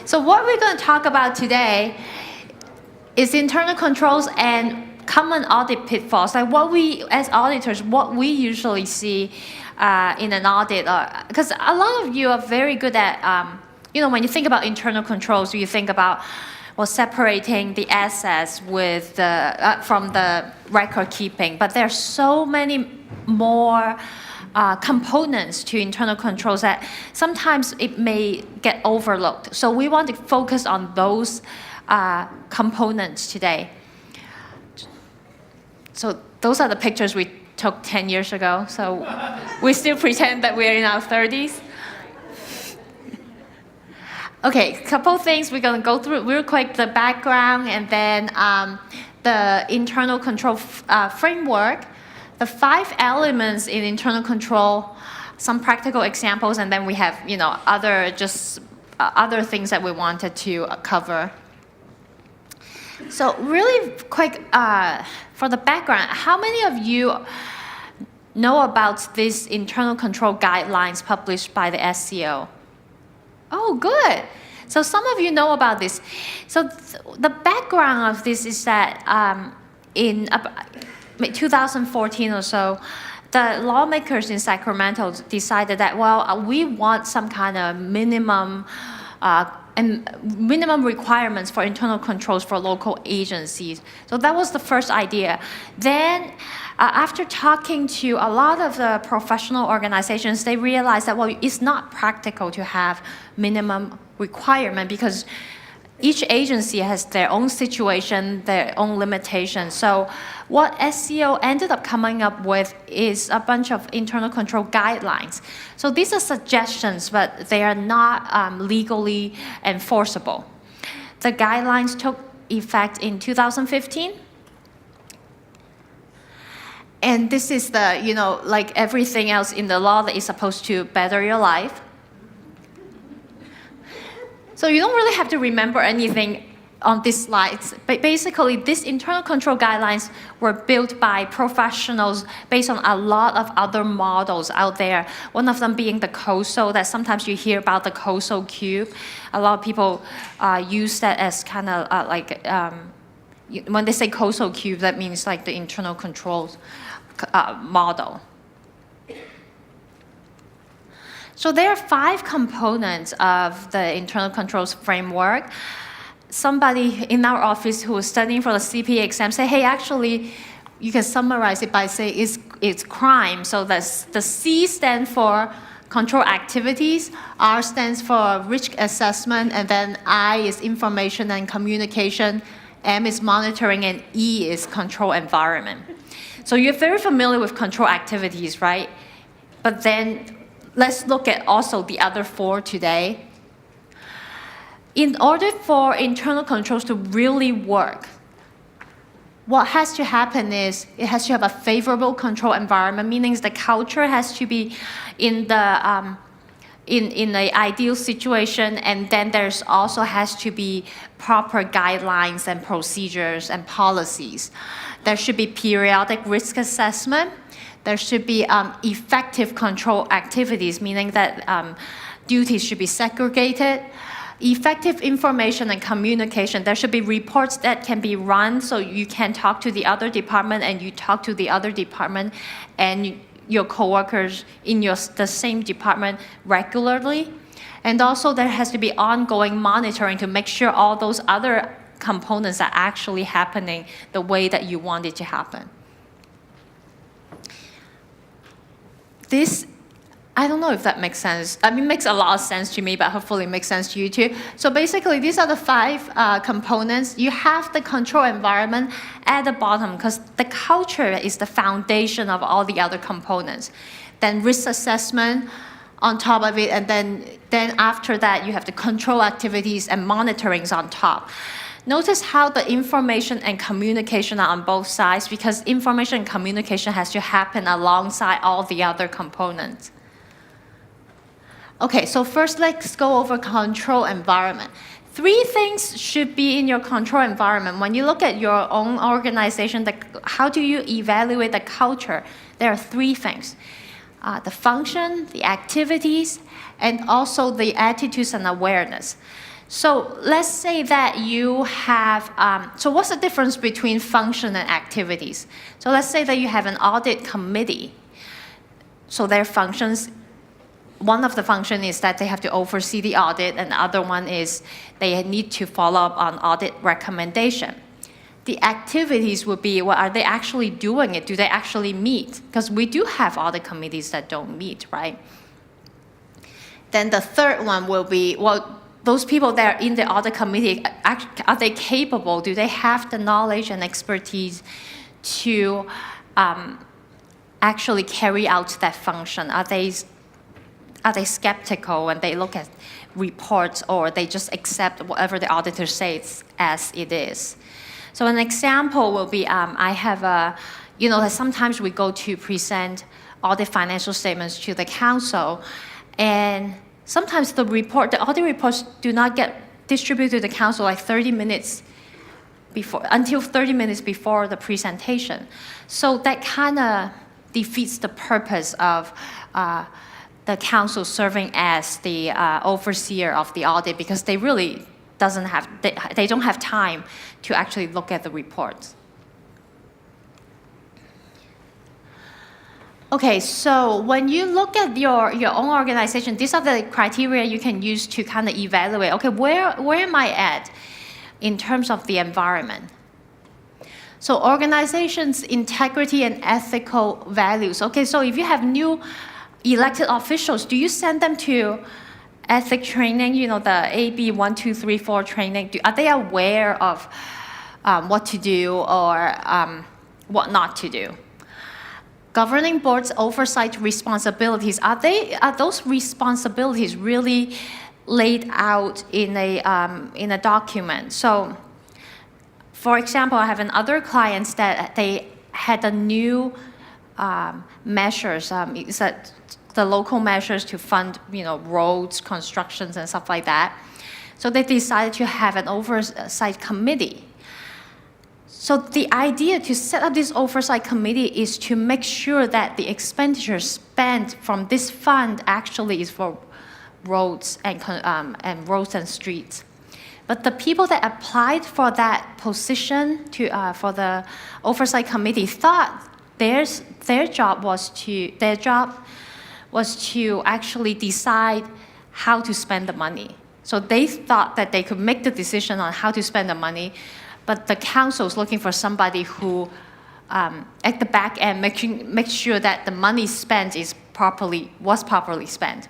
So what we're going to talk about today is internal controls and common audit pitfalls, like what we, as auditors, what we usually see in an audit. Because a lot of you are very good at, when you think about internal controls, you think about separating the assets with from the record keeping. But there are so many more components to internal controls that sometimes it may get overlooked. So we want to focus on those components today. So those are the pictures we took 10 years ago. So we still pretend that we're in our 30s. Okay, a couple things we're going to go through real quick, the background and then the internal control framework, the 5 elements in internal control, some practical examples, and then we have other things that we wanted to cover. So really quick, for the background, how many of you know about these internal control guidelines published by the SCO? Oh, good. So some of you know about this. So the background of this is that in 2014 or so, the lawmakers in Sacramento decided that, we want some kind of minimum requirements for internal controls for local agencies. So that was the first idea. Then after talking to a lot of the professional organizations, they realized that, it's not practical to have minimum requirement because each agency has their own situation, their own limitations. So what SCO ended up coming up with is a bunch of internal control guidelines. So these are suggestions, but they are not legally enforceable. The guidelines took effect in 2015. And this is the, like everything else in the law that is supposed to better your life. So you don't really have to remember anything on these slides. But basically, these internal control guidelines were built by professionals based on a lot of other models out there. One of them being the COSO, that sometimes you hear about the COSO cube. A lot of people use that as kind of when they say COSO cube, that means like the internal controls model. So there are 5 components of the internal controls framework. Somebody in our office who was studying for the CPA exam said, hey, actually, you can summarize it by saying it's crime. So the C stands for control activities, R stands for risk assessment, and then I is information and communication, M is monitoring, and E is control environment. So you're very familiar with control activities, right? But then let's look at also the other 4 today. In order for internal controls to really work, what has to happen is it has to have a favorable control environment, meaning the culture has to be in the ideal situation, and then there's also has to be proper guidelines and procedures and policies. There should be periodic risk assessment. There should be effective control activities, meaning that duties should be segregated. Effective information and communication. There should be reports that can be run so you can talk to the other department and you talk to the other department and your coworkers in the same department regularly. And also there has to be ongoing monitoring to make sure all those other components are actually happening the way that you want it to happen. This, I don't know if that makes sense. I mean, it makes a lot of sense to me, but hopefully it makes sense to you too. So basically, these are the 5 components. You have the control environment at the bottom because the culture is the foundation of all the other components. Then risk assessment on top of it, and then after that, you have the control activities and monitorings on top. Notice how the information and communication are on both sides because information and communication has to happen alongside all the other components. Okay, so first let's go over control environment. 3 things should be in your control environment. When you look at your own organization, how do you evaluate the culture? There are 3 things. the function, the activities, and also the attitudes and awareness. So let's say that you have, so what's the difference between function and activities? So let's say that you have an audit committee. So their functions, one of the functions is that they have to oversee the audit, and the other one is they need to follow up on audit recommendation. The activities would be, well, are they actually doing it? Do they actually meet? Because we do have audit committees that don't meet, right? Then the third one will be, well, those people that are in the audit committee, are they capable? Do they have the knowledge and expertise to actually carry out that function? Are they skeptical when they look at reports, or they just accept whatever the auditor says as it is? So an example will be, I have like sometimes we go to present audit financial statements to the council, and sometimes the audit reports do not get distributed to the council like 30 minutes before, until 30 minutes before the presentation. So that kind of defeats the purpose of the council serving as the overseer of the audit, because they really they don't have time to actually look at the reports. Okay, so when you look at your own organization, these are the criteria you can use to kind of evaluate, okay, where am I at in terms of the environment? So organization's integrity and ethical values. Okay, so if you have new elected officials, do you send them to ethic training, the AB 1, 2, 3, 4 training? Are they aware of what to do or what not to do? Governing board's oversight responsibilities, are those responsibilities really laid out in a document? So, for example, I have other clients that they had a new measures, the local measures to fund, roads, constructions, and stuff like that. So they decided to have an oversight committee. So the idea to set up this oversight committee is to make sure that the expenditure spent from this fund actually is for roads and roads and streets. But the people that applied for that position for the oversight committee thought their job was to actually decide how to spend the money. So they thought that they could make the decision on how to spend the money, but the council is looking for somebody who, at the back end, make sure that the money spent was properly spent.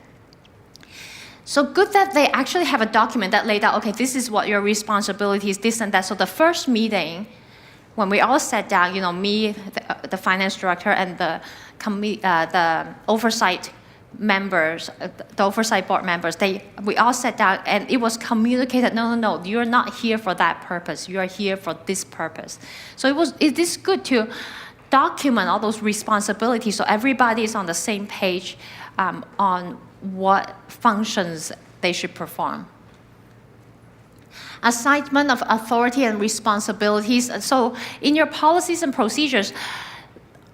So good that they actually have a document that laid out, okay, this is what your responsibility is, this and that. So the first meeting, when we all sat down, me, the finance director, and the oversight members, the oversight board members, we all sat down, and it was communicated, no, you're not here for that purpose, you are here for this purpose. So it is good to document all those responsibilities so everybody is on the same page on what functions they should perform. Assignment of authority and responsibilities. So in your policies and procedures,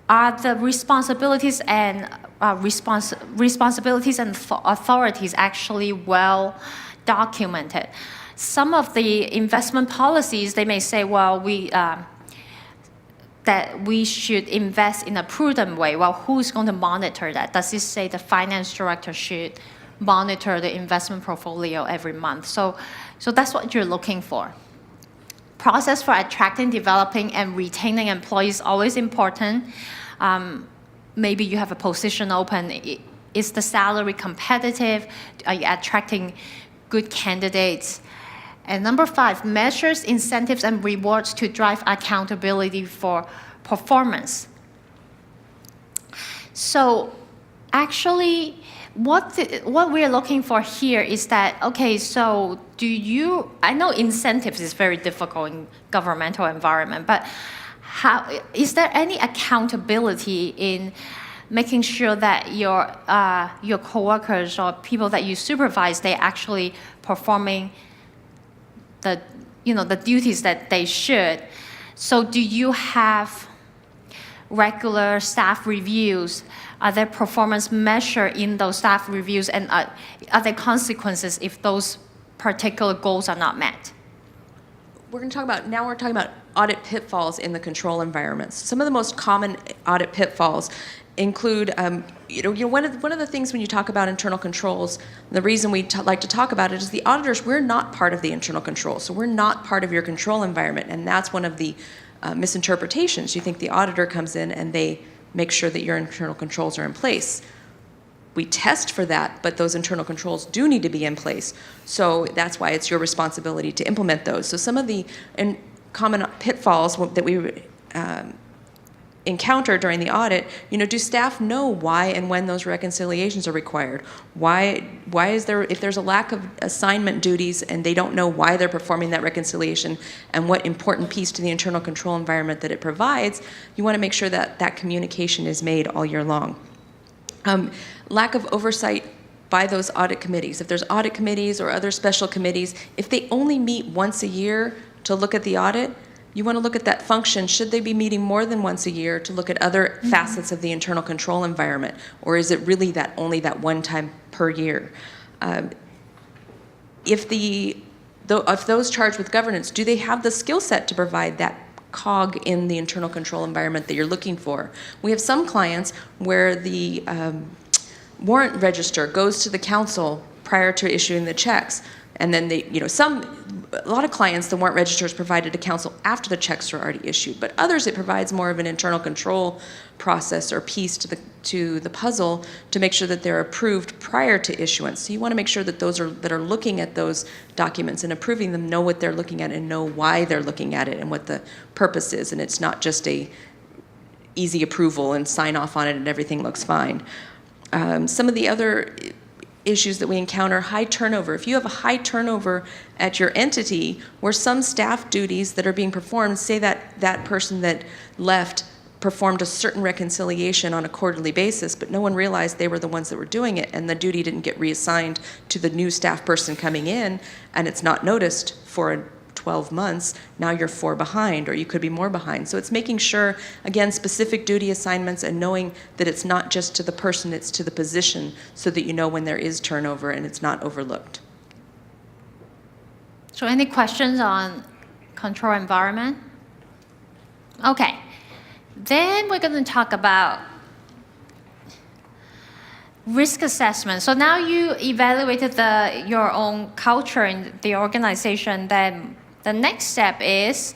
are the responsibilities and authorities actually well documented? Some of the investment policies, they may say, well, that we should invest in a prudent way. Well, who's going to monitor that? Does it say the finance director should monitor the investment portfolio every month? So that's what you're looking for. Process for attracting, developing, and retaining employees is always important. Maybe you have a position open. Is the salary competitive? Are you attracting good candidates? And number 5, measures, incentives, and rewards to drive accountability for performance. So actually, what we're looking for here is that, okay, so I know incentives is very difficult in governmental environment, but is there any accountability in making sure that your coworkers or people that you supervise, they actually performing the duties that they should? So do you have regular staff reviews? Are there performance measured in those staff reviews, and are there consequences if those particular goals are not met? We're talking about audit pitfalls in the control environments. Some of the most common audit pitfalls include, one of the things when you talk about internal controls, the reason we like to talk about it is the auditors, we're not part of the internal control, so we're not part of your control environment, and that's one of the misinterpretations. You think the auditor comes in and they make sure that your internal controls are in place. We test for that, but those internal controls do need to be in place. So that's why it's your responsibility to implement those. So some of the common pitfalls that we encounter during the audit, do staff know why and when those reconciliations are required? Why is there, if there's a lack of assignment duties and they don't know why they're performing that reconciliation and what important piece to the internal control environment that it provides, you want to make sure that that communication is made all year long. Lack of oversight by those audit committees. If there's audit committees or other special committees, if they only meet once a year to look at the audit, you want to look at that function. Should they be meeting more than once a year to look at other facets of the internal control environment? Or is it really only that one time per year? If those charged with governance, do they have the skill set to provide that cog in the internal control environment that you're looking for? We have some clients where the warrant register goes to the council prior to issuing the checks, and then a lot of clients, the warrant register is provided to council after the checks are already issued, but others it provides more of an internal control process or piece to the puzzle to make sure that they're approved prior to issuance. So you want to make sure that those that are looking at those documents and approving them know what they're looking at and know why they're looking at it and what the purpose is, and it's not just a easy approval and sign off on it and everything looks fine. Some of the other issues that we encounter, high turnover. If you have a high turnover at your entity where some staff duties that are being performed, say that that person that left performed a certain reconciliation on a quarterly basis, but no one realized they were the ones that were doing it, and the duty didn't get reassigned to the new staff person coming in, and it's not noticed for 12 months, now you're 4 behind, or you could be more behind. So it's making sure, again, specific duty assignments and knowing that it's not just to the person, it's to the position, so that you know when there is turnover and it's not overlooked. So any questions on control environment? Okay. Then we're going to talk about risk assessment. So now you evaluated your own culture in the organization, then the next step is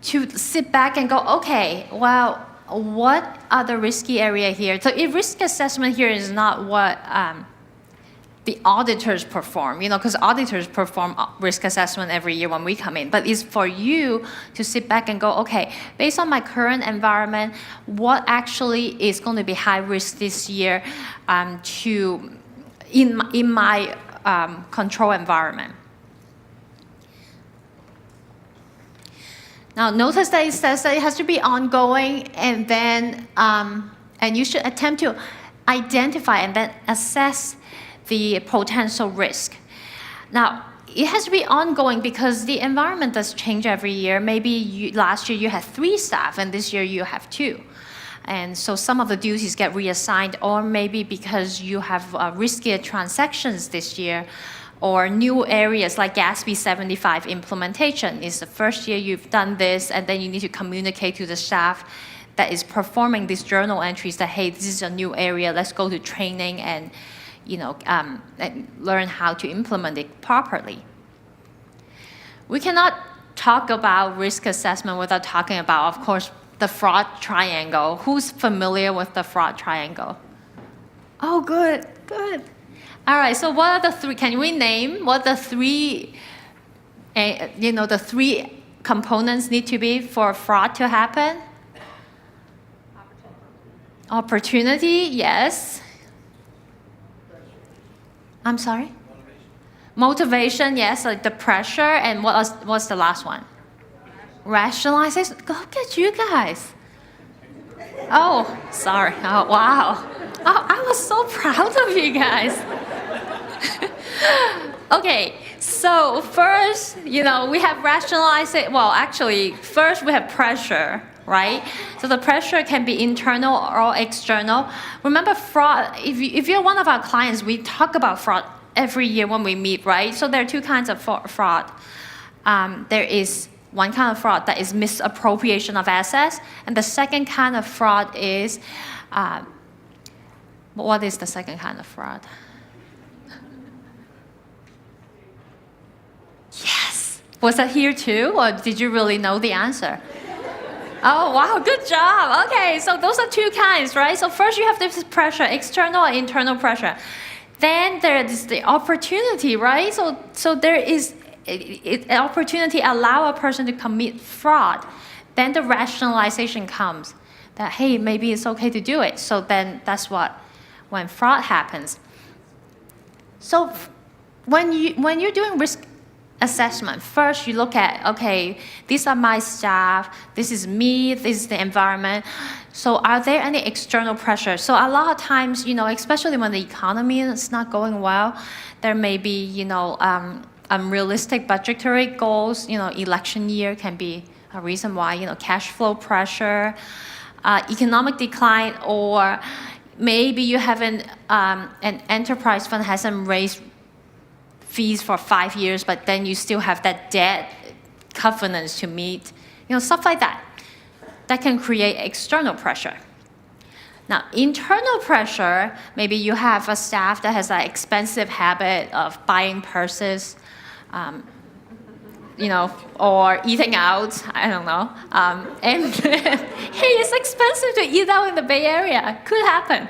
to sit back and go, okay, well, what are the risky area here? So risk assessment here is not what the auditors perform, because auditors perform risk assessment every year when we come in, but it's for you to sit back and go, okay, based on my current environment, what actually is going to be high risk this year in my control environment. Now, notice that it says that it has to be ongoing, and then and you should attempt to identify and then assess the potential risk. Now, it has to be ongoing because the environment does change every year. Maybe last year you had 3 staff, and this year you have 2. And so some of the duties get reassigned, or maybe because you have riskier transactions this year, or new areas like GASB 75 implementation is the first year you've done this, and then you need to communicate to the staff that is performing these journal entries that, hey, this is a new area, let's go to training and, and learn how to implement it properly. We cannot talk about risk assessment without talking about, of course, the fraud triangle. Who's familiar with the fraud triangle? Oh, good, good. All right, so what are the 3, can we name what the 3, the 3 components need to be for fraud to happen? Opportunity, yes. I'm sorry? Motivation, yes, like the pressure, and what's the last one? Rationalization. Look at you guys. Oh, sorry. Oh, wow. Oh, I was so proud of you guys. Okay, so first, we have rationalization. Well, actually, first we have pressure. right? So the pressure can be internal or external. Remember, fraud, if you're one of our clients, we talk about fraud every year when we meet, right? So there are two kinds of fraud. There is one kind of fraud that is misappropriation of assets, and the second kind of fraud is, what is the second kind of fraud? Yes! Was that here too, or did you really know the answer? Oh, wow, good job. Okay, so those are two kinds, right? So first you have this pressure, external and internal pressure. Then there is the opportunity, right? So there is an opportunity allow a person to commit fraud. Then the rationalization comes that, hey, maybe it's okay to do it. So then that's when fraud happens. So when you're doing risk assessment, first you look at, okay, these are my staff, this is me, this is the environment. So are there any external pressures? So a lot of times, especially when the economy is not going well, there may be, unrealistic budgetary goals. Election year can be a reason why, cash flow pressure, economic decline, or maybe you haven't, an enterprise fund hasn't raised fees for 5 years, but then you still have that debt covenants to meet, stuff like that. That can create external pressure. Now, internal pressure, maybe you have a staff that has an expensive habit of buying purses, or eating out, I don't know. And hey, it's expensive to eat out in the Bay Area. Could happen.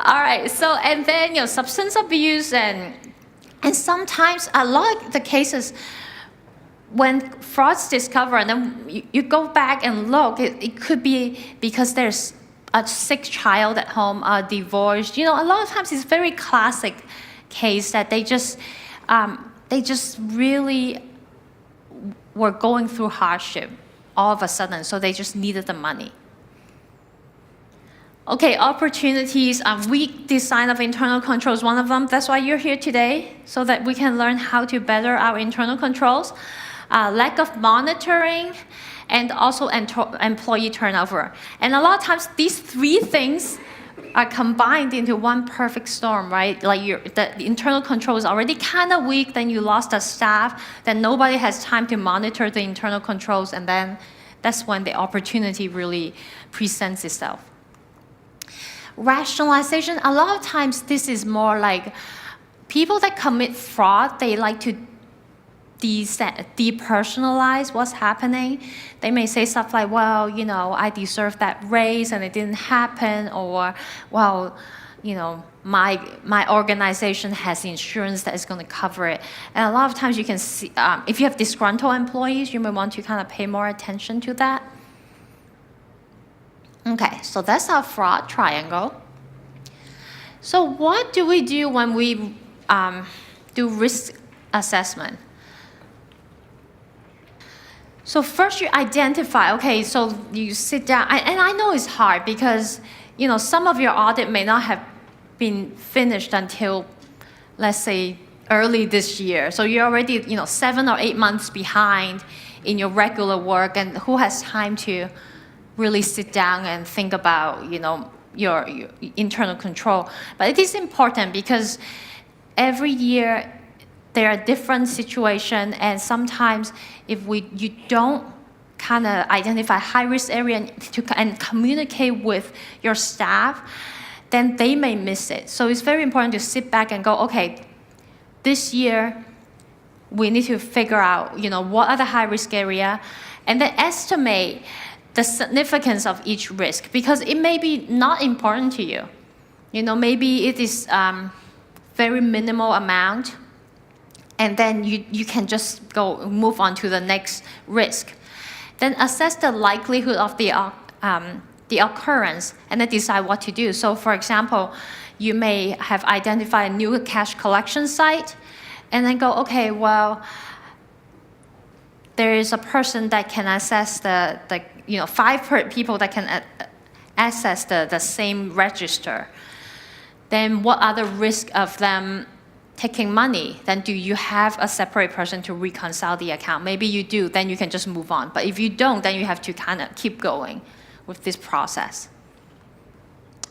All right, so, and then, substance abuse and sometimes a lot of the cases when fraud's discovered, and then you go back and look, it could be because there's a sick child at home, divorced. A lot of times it's a very classic case that they just really were going through hardship all of a sudden, so they just needed the money. Okay, opportunities, weak design of internal controls, one of them. That's why you're here today, so that we can learn how to better our internal controls. Lack of monitoring, and also employee turnover. And a lot of times, these three things are combined into one perfect storm, right? Like the internal control is already kind of weak, then you lost the staff, then nobody has time to monitor the internal controls, and then that's when the opportunity really presents itself. Rationalization, a lot of times this is more like people that commit fraud, they like to depersonalize what's happening. They may say stuff like, well, I deserve that raise and it didn't happen, or, well, my organization has insurance that is going to cover it. And a lot of times you can see, if you have disgruntled employees, you may want to kind of pay more attention to that. Okay, so that's our fraud triangle. So what do we do when we do risk assessment? So first you identify, okay, so you sit down, and I know it's hard because, some of your audit may not have been finished until, let's say, early this year. So you're already, 7 or 8 months behind in your regular work, and who has time to really sit down and think about, your internal control. But it is important because every year there are different situations, and sometimes if you don't kind of identify high-risk area and communicate with your staff, then they may miss it. So it's very important to sit back and go, okay, this year we need to figure out, what are the high-risk area, and then estimate the significance of each risk, because it may be not important to you. Maybe it is very minimal amount, and then you can just move on to the next risk. Then assess the likelihood of the occurrence, and then decide what to do. So for example, you may have identified a new cash collection site, and then go, okay, well, there is a person that can access the 5 people that can access the same register. Then what are the risks of them taking money, then do you have a separate person to reconcile the account? Maybe you do, then you can just move on. But if you don't, then you have to kind of keep going with this process.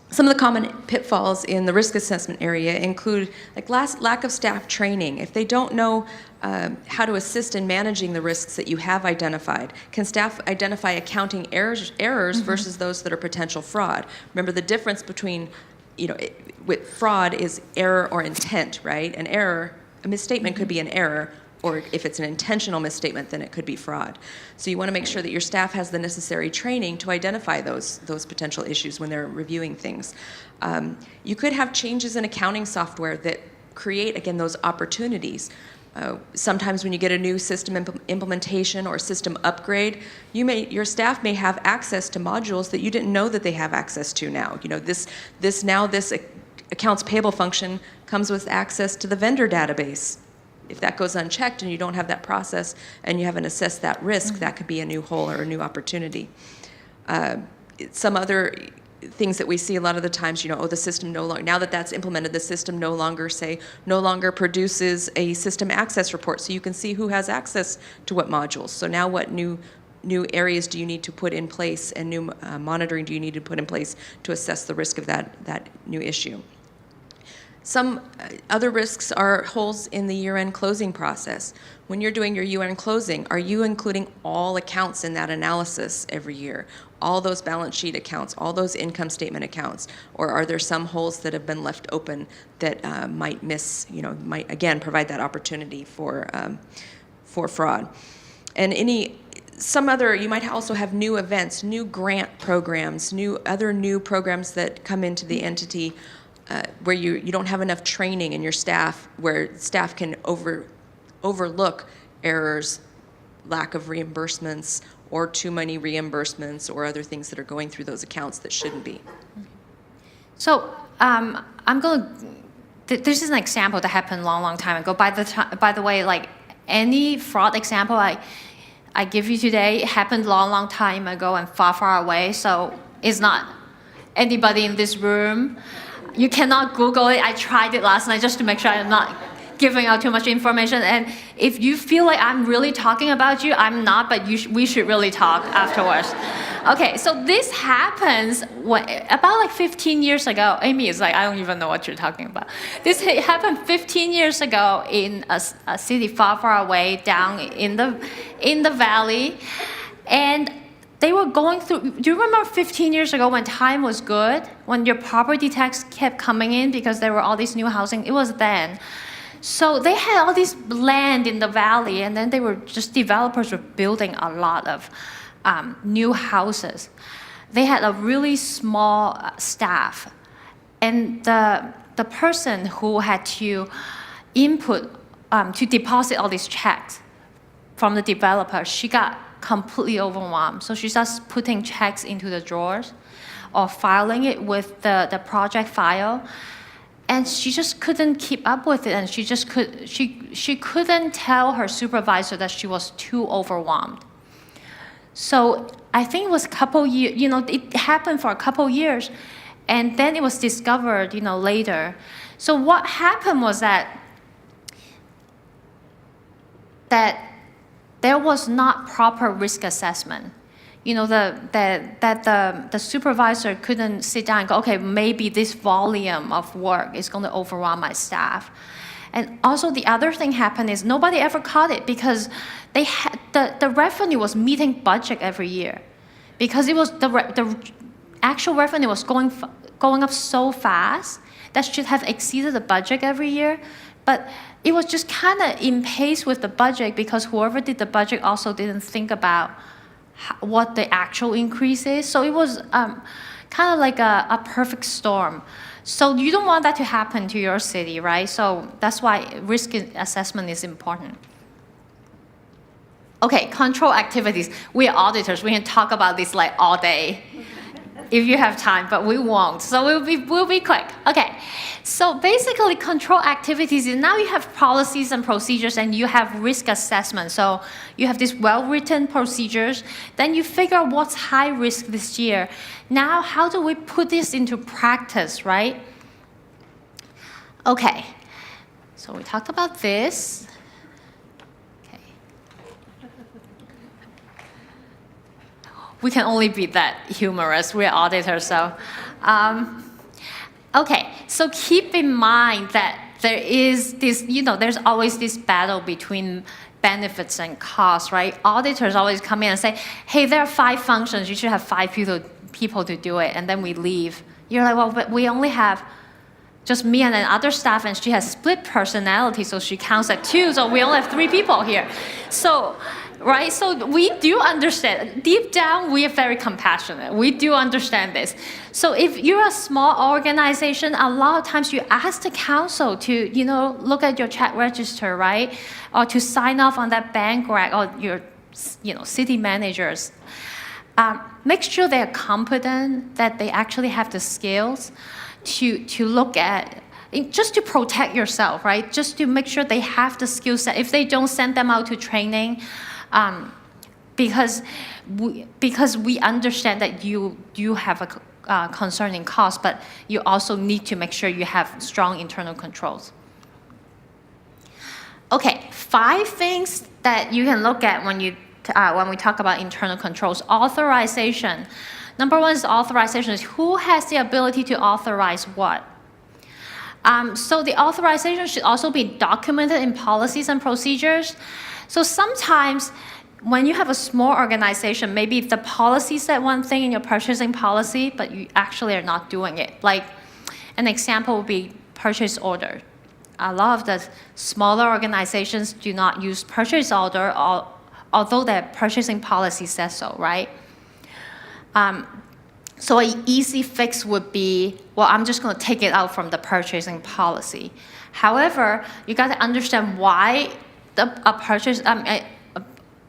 Some of the common pitfalls in the risk assessment area include like lack of staff training. If they don't know how to assist in managing the risks that you have identified, can staff identify accounting errors versus those that are potential fraud? Remember, the difference between with fraud is error or intent, right? An error, a misstatement could be an error, or if it's an intentional misstatement, then it could be fraud. So you want to make sure that your staff has the necessary training to identify those potential issues when they're reviewing things. You could have changes in accounting software that create, again, those opportunities. Sometimes when you get a new system implementation or system upgrade, your staff may have access to modules that you didn't know that they have access to now. This accounts payable function comes with access to the vendor database. If that goes unchecked and you don't have that process and you haven't assessed that risk, that could be a new hole or a new opportunity. Some other things that we see a lot of the times, the system no longer, now that that's implemented, the system no longer produces a system access report so you can see who has access to what modules. So now what new areas do you need to put in place and new monitoring do you need to put in place to assess the risk of that new issue? Some other risks are holes in the year-end closing process. When you're doing your year-end closing, are you including all accounts in that analysis every year? All those balance sheet accounts, all those income statement accounts? Or are there some holes that have been left open that might again, provide that opportunity for fraud? And you might also have new events, new grant programs, other new programs that come into the entity where you don't have enough training in your staff, where staff can overlook errors, lack of reimbursements, or too many reimbursements, or other things that are going through those accounts that shouldn't be. So this is an example that happened a long time ago. By the way, like any fraud example I give you today happened long time ago and far away. So it's not anybody in this room. You cannot Google it. I tried it last night just to make sure I'm not giving out too much information. And if you feel like I'm really talking about you, I'm not, but we should really talk afterwards. Okay, so this happens about like 15 years ago. Amy is like, I don't even know what you're talking about. This happened 15 years ago in a city far away down in the valley. And they were going through, do you remember 15 years ago when time was good? When your property tax kept coming in because there were all these new housing? It was then. So they had all this land in the valley, and then developers were building a lot of new houses. They had a really small staff. And the person who had to input, to deposit all these checks from the developer, she got completely overwhelmed. So she starts putting checks into the drawers or filing it with the project file. And she just couldn't keep up with it. And she couldn't tell her supervisor that she was too overwhelmed. So I think it was a couple years, it happened for a couple years. And then it was discovered, later. So what happened was that there was not proper risk assessment. The supervisor couldn't sit down and go, okay, maybe this volume of work is going to overwhelm my staff. And also the other thing happened is nobody ever caught it because the revenue was meeting budget every year, because it was the actual revenue was going up so fast that should have exceeded the budget every year. But it was just kind of in pace with the budget because whoever did the budget also didn't think about what the actual increase is. So it was kind of like a perfect storm. So you don't want that to happen to your city, right? So that's why risk assessment is important. Okay, control activities. We are auditors. We can talk about this like all day if you have time, but we won't. So we'll be quick. Okay, so basically control activities is now you have policies and procedures and you have risk assessment. So you have these well-written procedures. Then you figure out what's high risk this year. Now, how do we put this into practice, right? Okay, So we talked about this. Okay. We can only be that humorous. We're auditors, so. Okay, so keep in mind that there is this, there's always this battle between benefits and costs, right? Auditors always come in and say, hey, there are 5 functions, you should have 5 people to do it, and then we leave. You're like, well, but we only have just me and another staff, and she has split personality, so she counts at 2, so we only have 3 people here. So, right, so we do understand. Deep down, we are very compassionate. We do understand this. So if you're a small organization, a lot of times you ask the council to, look at your check register, right? Or to sign off on that bank rec, or your, city managers. Make sure they're competent, that they actually have the skills to look at, just to protect yourself, right? Just to make sure they have the skill set. If they don't, send them out to training, because we understand that you have a concerning cost, but you also need to make sure you have strong internal controls. Okay, 5 things that you can look at when we talk about internal controls. Authorization. Number 1 is authorization. Who has the ability to authorize what? So the authorization should also be documented in policies and procedures. So sometimes when you have a small organization, maybe the policy said one thing in your purchasing policy, but you actually are not doing it. Like an example would be purchase order. A lot of the smaller organizations do not use purchase order, although their purchasing policy says so, right? So an easy fix would be, well, I'm just going to take it out from the purchasing policy. However, you got to understand why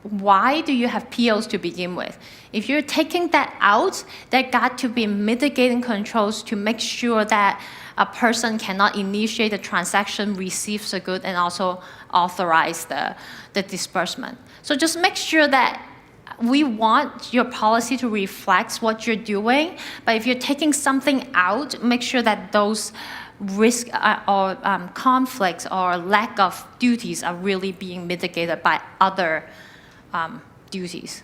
why do you have POs to begin with? If you're taking that out, there got to be mitigating controls to make sure that a person cannot initiate the transaction, receives the good, and also authorize the disbursement. So just make sure that we want your policy to reflect what you're doing, but if you're taking something out, make sure that those risks or conflicts or lack of duties are really being mitigated by other duties.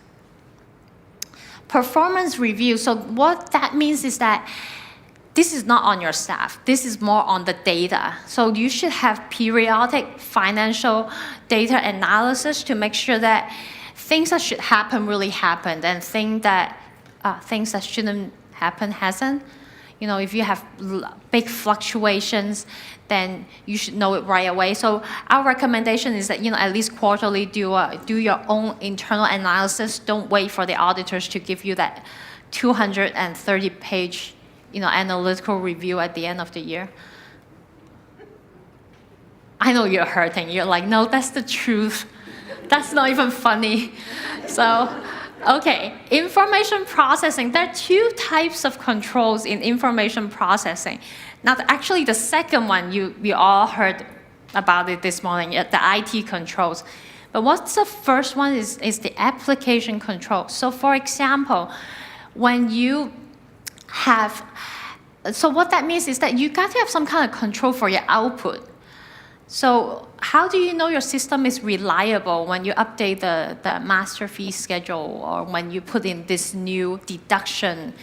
Performance review. So what that means is that this is not on your staff. This is more on the data. So you should have periodic financial data analysis to make sure that things that should happen really happened, and things that shouldn't happen hasn't. If you have big fluctuations, then you should know it right away. So our recommendation is that at least quarterly do your own internal analysis. Don't wait for the auditors to give you that 230-page analytical review at the end of the year. I know you're hurting. You're like, no, that's the truth. That's not even funny. So, okay, information processing. There are 2 types of controls in information processing. Now, actually, the second one, we all heard about it this morning, the IT controls. But what's the first one is the application control. So, for example, when you have, so what that means is that you got to have some kind of control for your output. So how do you know your system is reliable when you update the master fee schedule, or when you put in this new deduction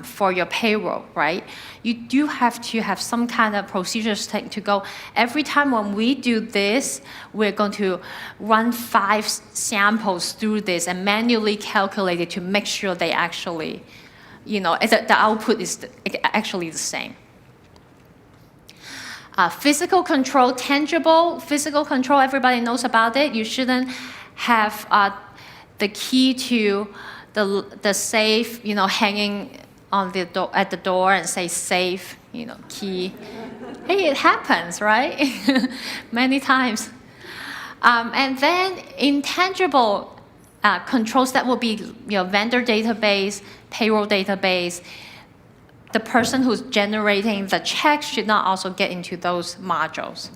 for your payroll, right? You do have to have some kind of procedures to go, every time when we do this, we're going to run 5 samples through this and manually calculate it to make sure they actually, the output is actually the same. Physical control, tangible physical control, everybody knows about it. You shouldn't have the key to the safe, hanging on the door, at the door and say safe, key. Hey, it happens, right? Many times. And then intangible controls, that will be vendor database, payroll database. The person who's generating the checks should not also get into those modules.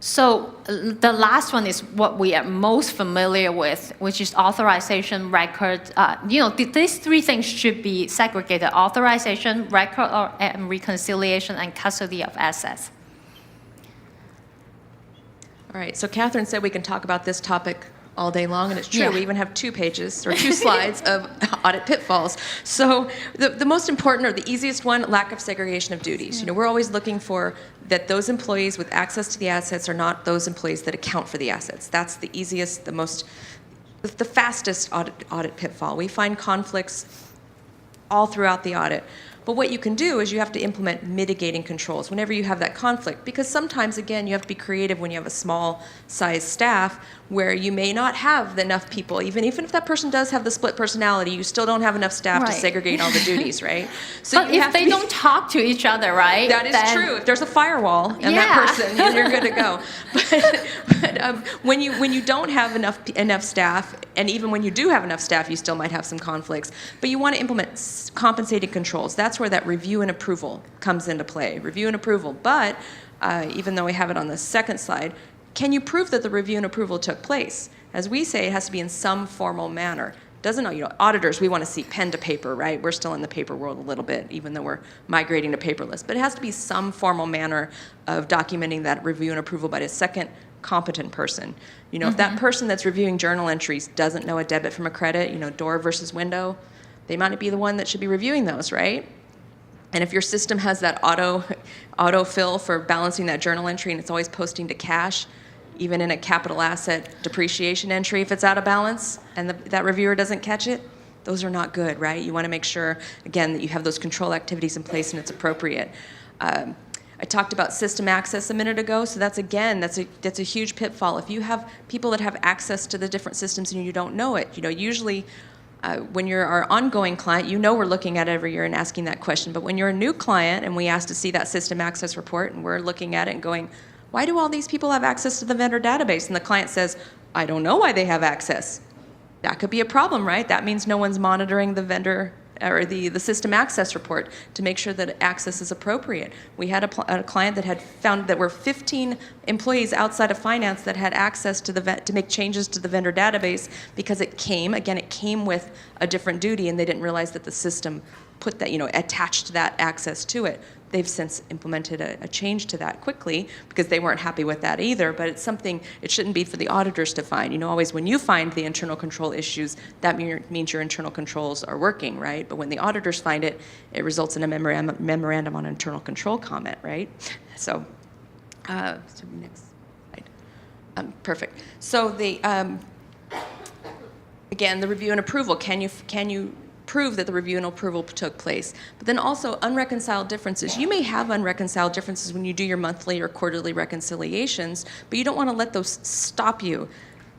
So the last one is what we are most familiar with, which is authorization, record. These three things should be segregated: authorization, record and reconciliation, and custody of assets. All right, so Catherine said we can talk about this topic all day long, and it's true. Yeah. We even have 2 pages or 2 slides of audit pitfalls. So the most important or the easiest one, lack of segregation of duties. We're always looking for that those employees with access to the assets are not those employees that account for the assets. That's the easiest, the fastest audit pitfall. We find conflicts all throughout the audit. But what you can do is you have to implement mitigating controls whenever you have that conflict, because sometimes, again, you have to be creative when you have a small-sized staff where you may not have enough people. Even if that person does have the split personality, you still don't have enough staff to segregate all the duties, right? So but if they don't talk to each other, right? That is true. If there's a firewall and that person, you're good to go. But when you don't have enough staff, and even when you do have enough staff, you still might have some conflicts. But you want to implement compensating controls. That's where that review and approval comes into play. Review and approval. But even though we have it on the second slide, can you prove that the review and approval took place? As we say, it has to be in some formal manner. Auditors, we want to see pen to paper, right? We're still in the paper world a little bit, even though we're migrating to paperless. But it has to be some formal manner of documenting that review and approval by a second competent person. If that person that's reviewing journal entries doesn't know a debit from a credit, door versus window, they might be the one that should be reviewing those, right? And if your system has that auto-fill for balancing that journal entry and it's always posting to cash, even in a capital asset depreciation entry, if it's out of balance and that reviewer doesn't catch it, those are not good, right? You want to make sure, again, that you have those control activities in place and it's appropriate. I talked about system access a minute ago, so that's a huge pitfall. If you have people that have access to the different systems and you don't know it, usually when you're our ongoing client, we're looking at it every year and asking that question. But when you're a new client and we ask to see that system access report and we're looking at it and going, why do all these people have access to the vendor database? And the client says, I don't know why they have access. That could be a problem, right? That means no one's monitoring the vendor or the system access report to make sure that access is appropriate. We had a client that had found that were 15 employees outside of finance that had access to make changes to the vendor database because it came with a different duty and they didn't realize that the system put that, attached that access to it. They've since implemented a change to that quickly because they weren't happy with that either, but it's something it shouldn't be for the auditors to find. Always when you find the internal control issues, that means your internal controls are working, right? But when the auditors find it, it results in a memorandum on internal control comment, right? So next slide. Perfect. So again, the review and approval. Can you prove that the review and approval took place? But then also unreconciled differences. You may have unreconciled differences when you do your monthly or quarterly reconciliations, but you don't want to let those stop you,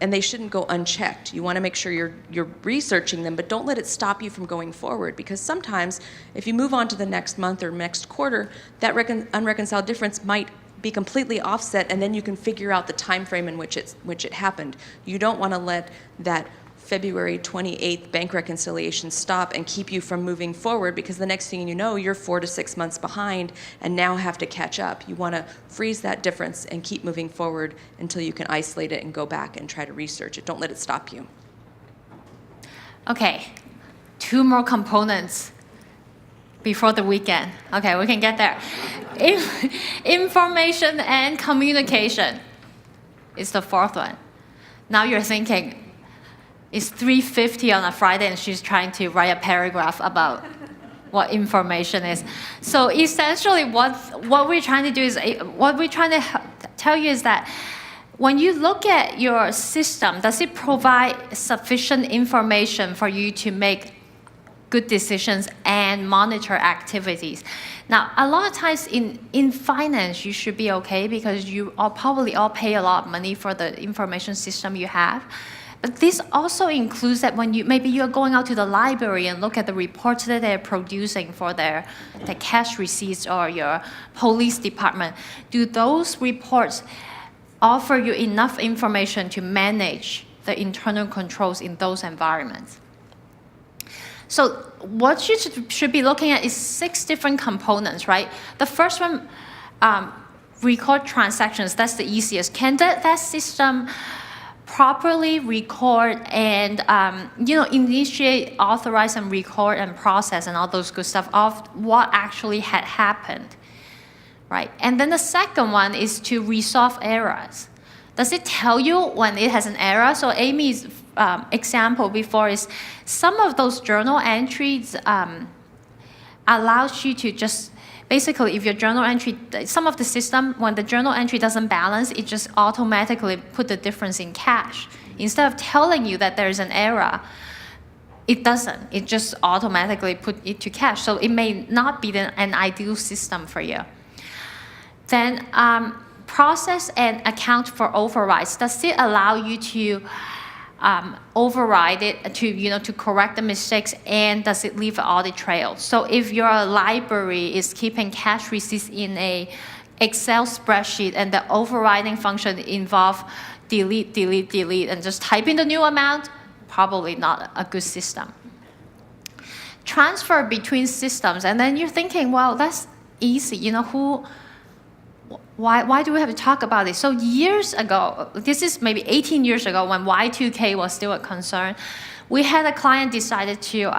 and they shouldn't go unchecked. You want to make sure you're researching them, but don't let it stop you from going forward, because sometimes if you move on to the next month or next quarter, that unreconciled difference might be completely offset, and then you can figure out the time frame in which it happened. You don't want to let that February 28th bank reconciliation stop and keep you from moving forward, because the next thing you know, you're 4 to 6 months behind and now have to catch up. You want to freeze that difference and keep moving forward until you can isolate it and go back and try to research it. Don't let it stop you. Okay, 2 more components before the weekend. Okay, we can get there. Information and communication is the 4th one. Now you're thinking, it's 3:50 on a Friday and she's trying to write a paragraph about what information is. So essentially what we're trying to do is, what we're trying to tell you is that when you look at your system, does it provide sufficient information for you to make good decisions and monitor activities? Now, a lot of times in finance, you should be okay because you probably all pay a lot of money for the information system you have. But this also includes that when maybe you're going out to the library and look at the reports that they're producing for the cash receipts or your police department, do those reports offer you enough information to manage the internal controls in those environments? So what you should be looking at is 6 different components, right? The first one, record transactions, that's the easiest. Can that system properly record and initiate, authorize, and record and process and all those good stuff of what actually had happened, right? And then the second one is to resolve errors. Does it tell you when it has an error? So Amy's example before is some of those journal entries allows you to just, basically, if your journal entry, some of the system, when the journal entry doesn't balance, it just automatically put the difference in cash. Instead of telling you that there's an error, it doesn't. It just automatically put it to cash. So it may not be an ideal system for you. Then process and account for overrides. Does it allow you to override it to correct the mistakes, and does it leave an audit trail? So if your library is keeping cash receipts in a Excel spreadsheet and the overriding function involve delete, delete, delete, and just type in the new amount, probably not a good system. Transfer between systems, and then you're thinking, well, that's easy. Why do we have to talk about this? So years ago, this is maybe 18 years ago when Y2K was still a concern, we had a client decided to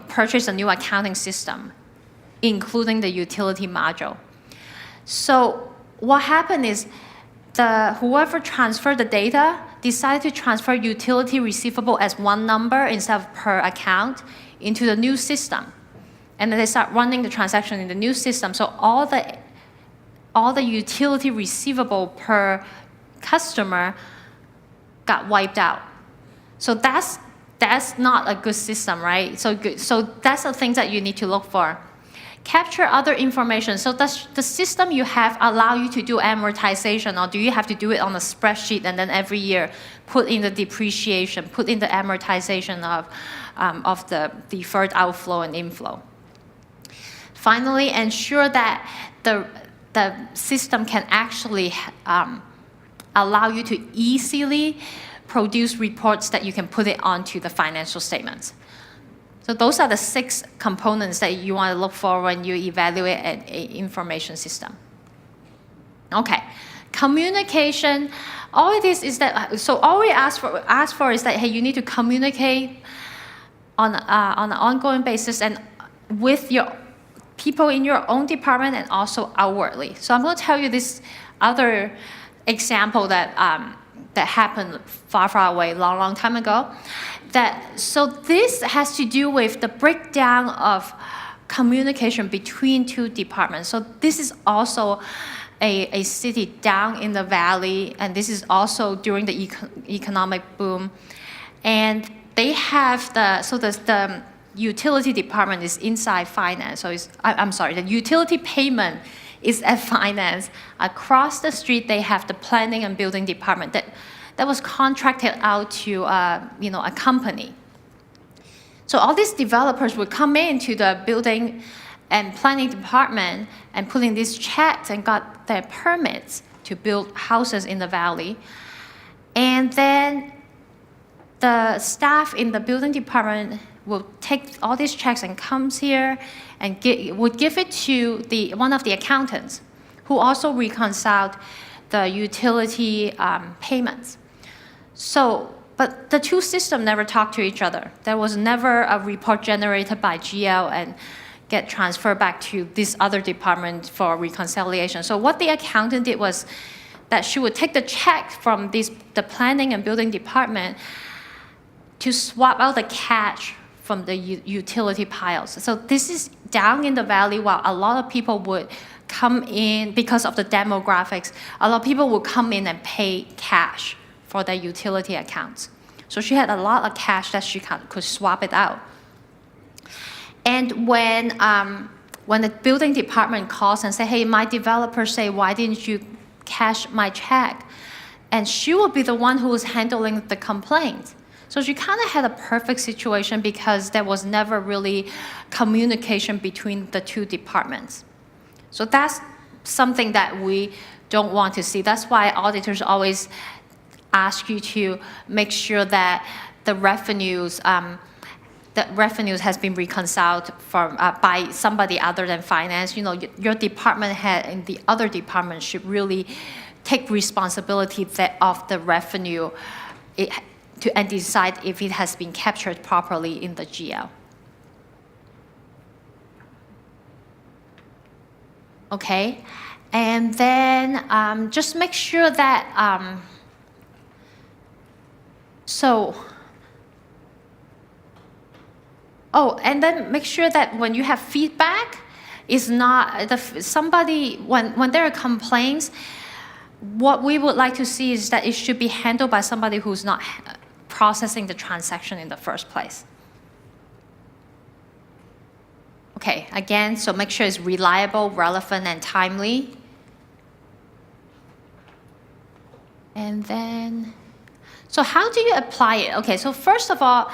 purchase a new accounting system, including the utility module. So what happened is whoever transferred the data decided to transfer utility receivable as one number instead of per account into the new system. And then they start running the transaction in the new system. So all the utility receivable per customer got wiped out. So that's not a good system, right? So that's the things that you need to look for. Capture other information. So does the system you have allow you to do amortization, or do you have to do it on a spreadsheet and then every year put in the depreciation, put in the amortization of the deferred outflow and inflow? Finally, ensure that the system can actually allow you to easily produce reports that you can put it onto the financial statements. So those are the 6 components that you want to look for when you evaluate an information system. Okay, communication. All it is that, so all we ask for is that, hey, you need to communicate on an ongoing basis and with your people in your own department and also outwardly. So I'm going to tell you this other example that happened far, far away, long time ago. So this has to do with the breakdown of communication between 2 departments. So this is also a city down in the valley, and this is also during the economic boom. And they have the utility department is inside finance. So the utility payment is at finance. Across the street, they have the planning and building department that was contracted out to a company. So all these developers would come into the building and planning department and put in these checks and got their permits to build houses in the valley. And then the staff in the building department will take all these checks and comes here and would give it to one of the accountants who also reconciled the utility payments. So, but the 2 systems never talked to each other. There was never a report generated by GL and get transferred back to this other department for reconciliation. So what the accountant did was that she would take the check from the planning and building department to swap out the cash from the utility piles. So this is down in the valley while a lot of people would come in because of the demographics. A lot of people would come in and pay cash for their utility accounts. So she had a lot of cash that she could swap it out. And when the building department calls and say, hey, my developer say, why didn't you cash my check? And she will be the one who was handling the complaint. So she kind of had a perfect situation because there was never really communication between the 2 departments. So that's something that we don't want to see. That's why auditors always ask you to make sure that the revenues the revenues has been reconciled from by somebody other than finance, your department head and the other department should really take responsibility of the revenue and decide if it has been captured properly in the GL. Okay, and then just make sure that, and then make sure that when you have feedback, is not somebody, when there are complaints, what we would like to see is that it should be handled by somebody who's not processing the transaction in the first place. Okay, again, so make sure it's reliable, relevant, and timely. And then, so how do you apply it? Okay, so first of all,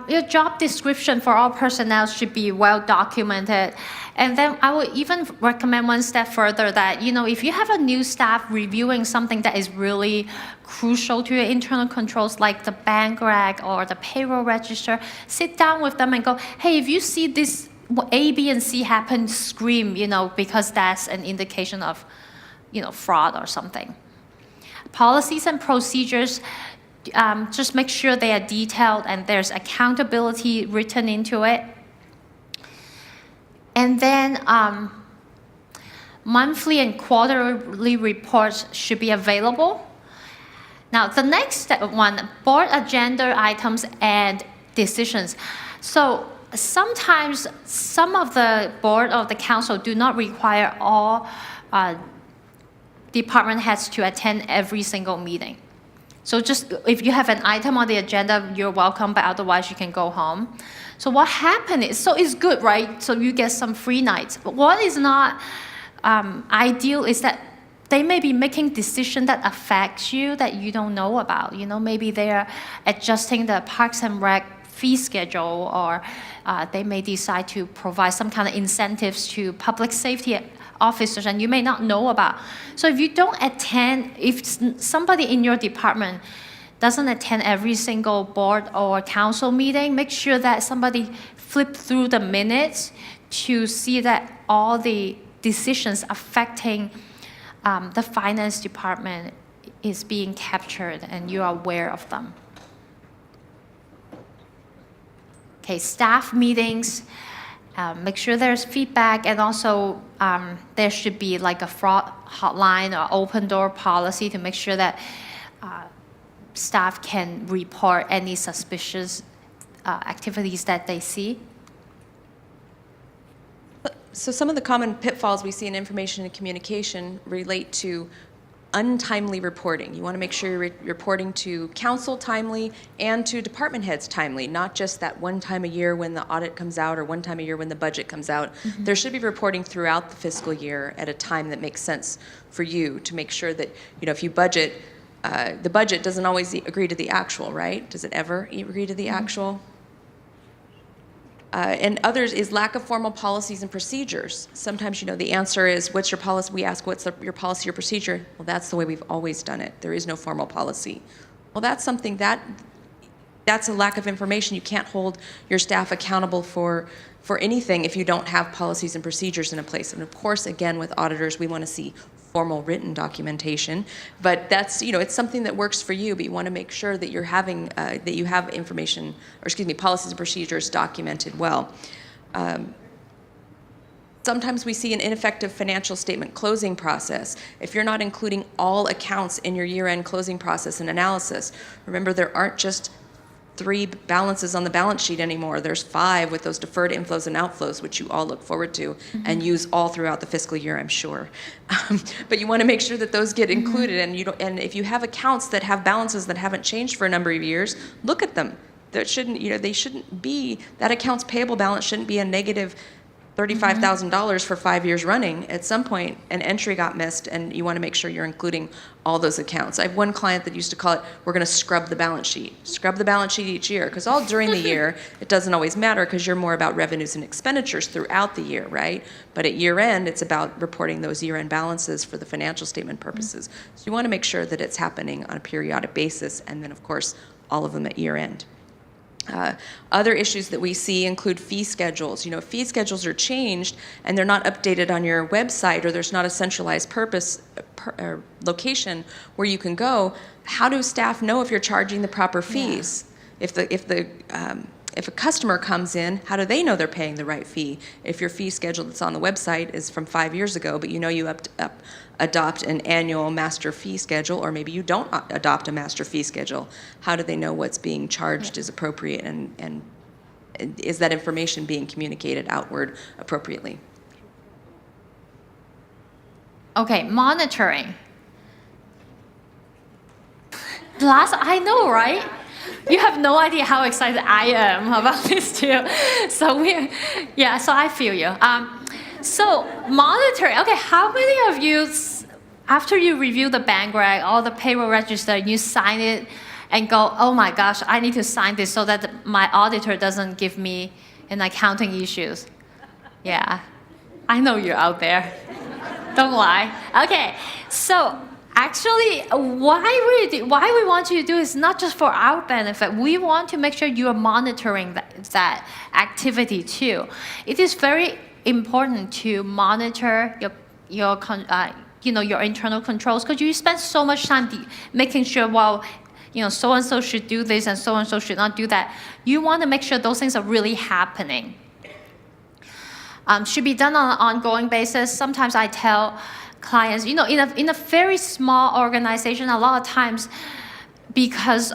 your job description for all personnel should be well documented. And then I would even recommend one step further that, if you have a new staff reviewing something that is really crucial to your internal controls, like the bank rec or the payroll register, sit down with them and go, hey, if you see this A, B, and C happen, scream, because that's an indication of, fraud or something. Policies and procedures, just make sure they are detailed and there's accountability written into it. And then monthly and quarterly reports should be available. Now, the next one, board agenda items and decisions. So sometimes some of the board or the council do not require all department heads to attend every single meeting. So just if you have an item on the agenda, you're welcome, but otherwise you can go home. So what happened is, so it's good, right? So you get some free nights. But what is not ideal is that they may be making decisions that affect you that you don't know about. Maybe they're adjusting the Parks and Rec fee schedule, or they may decide to provide some kind of incentives to public safety officers, and you may not know about. So if you don't attend, if somebody in your department doesn't attend every single board or council meeting, make sure that somebody flip through the minutes to see that all the decisions affecting the finance department is being captured and you are aware of them. Okay, staff meetings, make sure there's feedback, and also there should be like a fraud hotline or open door policy to make sure that staff can report any suspicious activities that they see. So some of the common pitfalls we see in information and communication relate to untimely reporting. You want to make sure you're reporting to council timely and to department heads timely, not just that one time a year when the audit comes out or one time a year when the budget comes out. Mm-hmm. There should be reporting throughout the fiscal year at a time that makes sense for you to make sure that, if you budget, the budget doesn't always agree to the actual, right? Does it ever agree to the mm-hmm. actual? And others is lack of formal policies and procedures. Sometimes, the answer is, what's your policy? We ask, what's your policy or procedure? Well, that's the way we've always done it. There is no formal policy. Well, that's something that's a lack of information. You can't hold your staff accountable for anything if you don't have policies and procedures in a place. And of course, again, with auditors, we want to see formal written documentation, but that's, it's something that works for you, but you want to make sure that you're having, that you have information, policies and procedures documented well. Sometimes we see an ineffective financial statement closing process. If you're not including all accounts in your year-end closing process and analysis, remember there aren't just 3 balances on the balance sheet anymore. There's 5 with those deferred inflows and outflows, which you all look forward to mm-hmm. and use all throughout the fiscal year, I'm sure. But you want to make sure that those get included, mm-hmm. and if you have accounts that have balances that haven't changed for a number of years, look at them. That shouldn't, they shouldn't be, that accounts payable balance shouldn't be a negative $35,000 for 5 years running. At some point, an entry got missed, and you want to make sure you're including all those accounts. I have one client that used to call it, we're going to scrub the balance sheet. Scrub the balance sheet each year, because all during the year, it doesn't always matter, because you're more about revenues and expenditures throughout the year, right? But at year end, it's about reporting those year-end balances for the financial statement purposes. So you want to make sure that it's happening on a periodic basis, and then, of course, all of them at year end. Other issues that we see include fee schedules. You know, if fee schedules are changed and they're not updated on your website, or there's not a centralized location where you can go, how do staff know if you're charging the proper fees? Yeah. If a customer comes in, how do they know they're paying the right fee? If your fee schedule that's on the website is from 5 years ago, but you know you adopt an annual master fee schedule, or maybe you don't adopt a master fee schedule, how do they know what's being charged is appropriate, and is that information being communicated outward appropriately? Okay, monitoring. Plus, I know, right? You have no idea how excited I am about this too. So so I feel you. So monitoring. Okay, how many of you, after you review the bank rec, all the payroll register, you sign it and go, oh my gosh, I need to sign this so that my auditor doesn't give me an accounting issues? Yeah, I know you're out there. Don't lie. Okay, so actually, why we want you to do is not just for our benefit. We want to make sure you are monitoring that activity too. It is very important to monitor your internal controls, because you spend so much time making sure, well, so and so should do this and so should not do that. You want to make sure those things are really happening. Should be done on an ongoing basis. Sometimes I tell clients, in a very small organization, a lot of times, because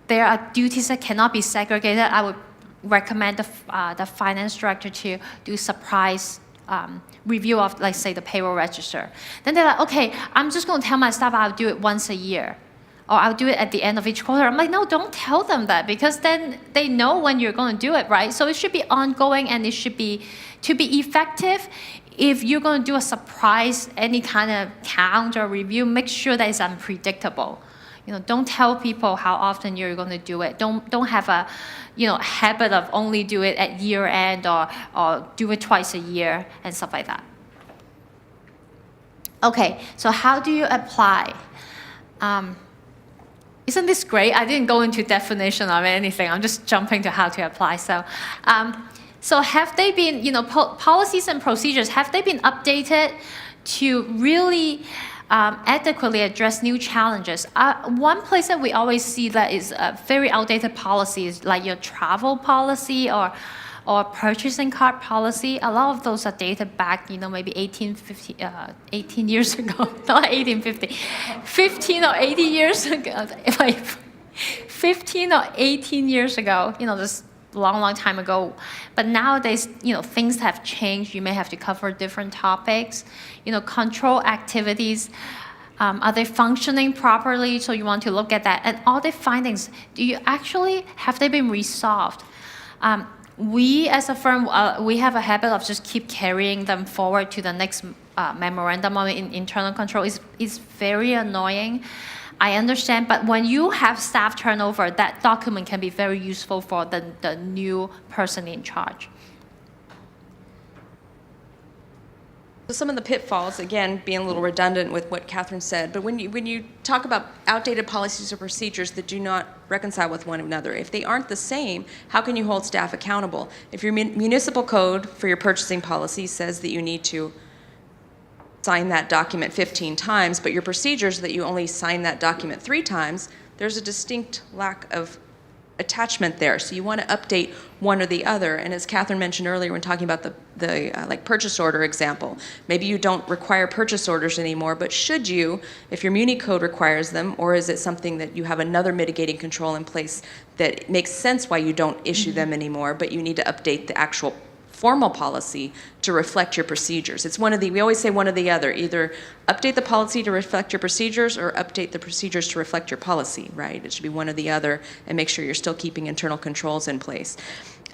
there are duties that cannot be segregated, I would recommend the finance director to do surprise review of, like, say, the payroll register. Then they're like, okay, I'm just going to tell my staff I'll do it once a year, or I'll do it at the end of each quarter. I'm like, no, don't tell them that, because then they know when you're going to do it, right? So it should be ongoing, and it should be, to be effective, if you're going to do a surprise, any kind of count or review, make sure that it's unpredictable. Don't tell people how often you're going to do it. Don't have a, habit of only do it at year end, or do it twice a year and stuff like that. Okay, so how do you apply? Isn't this great? I didn't go into definition of anything. I'm just jumping to how to apply. So have they been, policies and procedures, have they been updated to really adequately address new challenges? One place that we always see that is very outdated policies, like your travel policy or purchasing card policy. A lot of those are dated back, maybe 18 years ago. Not 1850, 15 or 80 years ago. 15 or 18 years ago, just long time ago. But nowadays, things have changed. You may have to cover different topics. Control activities, are they functioning properly? So you want to look at that. And audit findings, have they been resolved? We as a firm, we have a habit of just keep carrying them forward to the next memorandum of internal control. It's very annoying. I understand, but when you have staff turnover, that document can be very useful for the new person in charge. So some of the pitfalls, again, being a little redundant with what Catherine said, but when you talk about outdated policies or procedures that do not reconcile with one another, if they aren't the same, how can you hold staff accountable? If your municipal code for your purchasing policy says that you need to sign that document 15 times, but your procedures that you only sign that document 3 times, there's a distinct lack of attachment there. So you want to update one or the other. And as Catherine mentioned earlier when talking about the like purchase order example, maybe you don't require purchase orders anymore, but should you, if your Muni code requires them, or is it something that you have another mitigating control in place that makes sense why you don't issue them anymore, but you need to update the actual formal policy to reflect your procedures. It's we always say one or the other, either update the policy to reflect your procedures or update the procedures to reflect your policy, right? It should be one or the other, and make sure you're still keeping internal controls in place.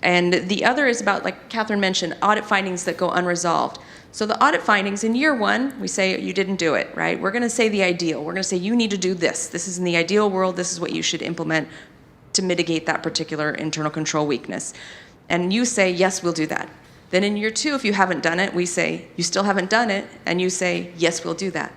And the other is about, like Catherine mentioned, audit findings that go unresolved. So the audit findings in year 1, we say you didn't do it, right? We're gonna say the ideal. We're gonna say you need to do this. This is in the ideal world, this is what you should implement to mitigate that particular internal control weakness. And you say, yes, we'll do that. Then in year 2, if you haven't done it, we say, you still haven't done it, and you say, yes, we'll do that.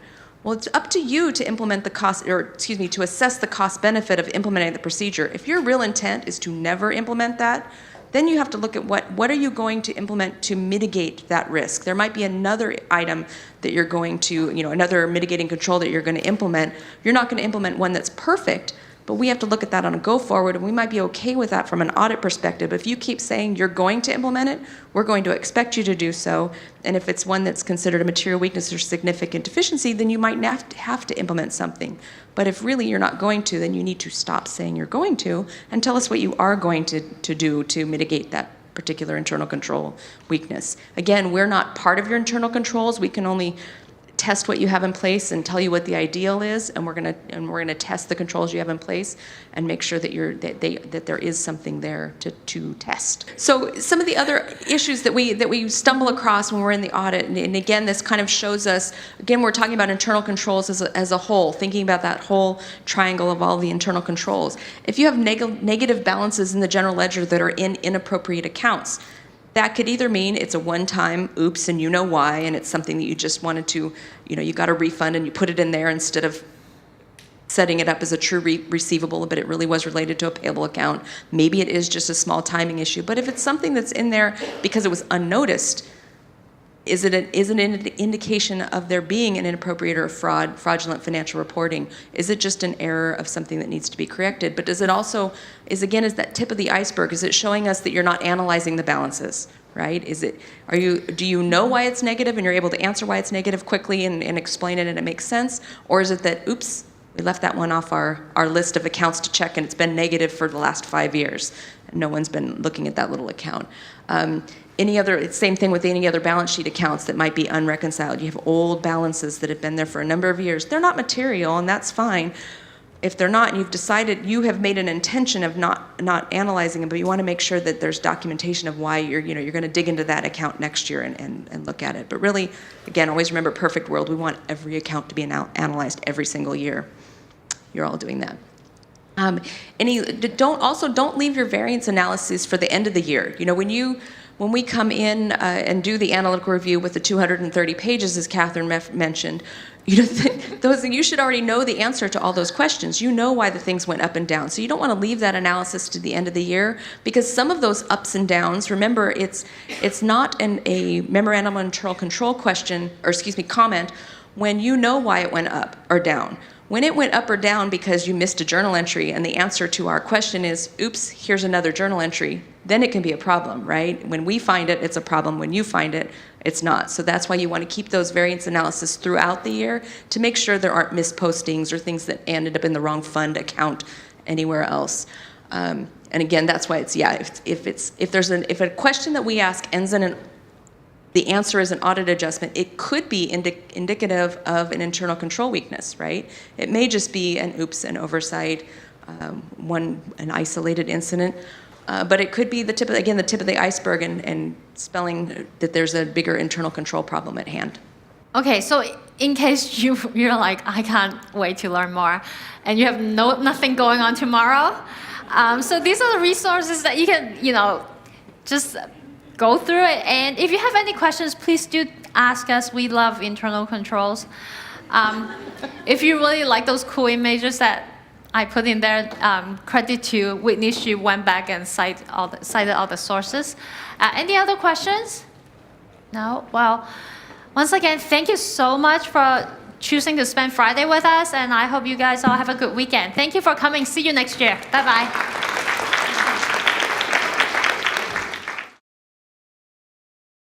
Well, it's up to you to implement the cost, or excuse me, to assess the cost benefit of implementing the procedure. If your real intent is to never implement that, then you have to look at what are you going to implement to mitigate that risk. There might be another item that you're going to, another mitigating control that you're going to implement. You're not going to implement one that's perfect, but we have to look at that on a go forward, and we might be okay with that from an audit perspective. But if you keep saying you're going to implement it, we're going to expect you to do so. And if it's one that's considered a material weakness or significant deficiency, then you might have to implement something. But if really you're not going to, then you need to stop saying you're going to and tell us what you are going to do to mitigate that particular internal control weakness. Again, we're not part of your internal controls. We can only test what you have in place and tell you what the ideal is, and we're gonna test the controls you have in place and make sure that there is something there to test. So some of the other issues that we stumble across when we're in the audit, and again, this kind of shows us, again, we're talking about internal controls as a whole, thinking about that whole triangle of all the internal controls. If you have negative balances in the general ledger that are in inappropriate accounts, that could either mean it's a one-time oops and you know why, and it's something that you just wanted to, you got a refund and you put it in there instead of setting it up as a true receivable, but it really was related to a payable account. Maybe it is just a small timing issue. But if it's something that's in there because it was unnoticed, is it an indication of there being an inappropriate or fraudulent financial reporting? Is it just an error of something that needs to be corrected? But does it also, is that tip of the iceberg? Is it showing us that you're not analyzing the balances, right? Do you know why it's negative and you're able to answer why it's negative quickly and explain it and it makes sense? Or is it that, oops, we left that one off our list of accounts to check and it's been negative for the last 5 years and no one's been looking at that little account? Same thing with any other balance sheet accounts that might be unreconciled. You have old balances that have been there for a number of years. They're not material, and that's fine. If they're not, and you've decided, you have made an intention of not analyzing them, but you want to make sure that there's documentation of why you're going to dig into that account next year and look at it. But really, again, always remember, perfect world, we want every account to be analyzed every single year. You're all doing that. Don't leave your variance analysis for the end of the year. When we come in and do the analytical review with the 230 pages, as Catherine mentioned, you should already know the answer to all those questions. You know why the things went up and down. So you don't want to leave that analysis to the end of the year, because some of those ups and downs, remember, it's not a memorandum on internal control comment when you know why it went up or down. When it went up or down because you missed a journal entry and the answer to our question is, oops, here's another journal entry, then it can be a problem, right? When we find it, it's a problem. When you find it, it's not. So that's why you want to keep those variance analysis throughout the year to make sure there aren't missed postings or things that ended up in the wrong fund account anywhere else. And again, that's why it's, if a question that we ask ends in the answer is an audit adjustment, it could be indicative of an internal control weakness, right? It may just be an oops, an oversight, an isolated incident, but it could be the tip of the iceberg and spelling that there's a bigger internal control problem at hand. Okay, so in case you're like, I can't wait to learn more, and you have nothing going on tomorrow, so these are the resources that you can, just go through it. And if you have any questions, please do ask us. We love internal controls. If you really like those cool images that I put in there, credit to Whitney. She went back and cited all the sources. Any other questions? No? Well, once again, thank you so much for choosing to spend Friday with us, and I hope you guys all have a good weekend. Thank you for coming. See you next year. Bye-bye.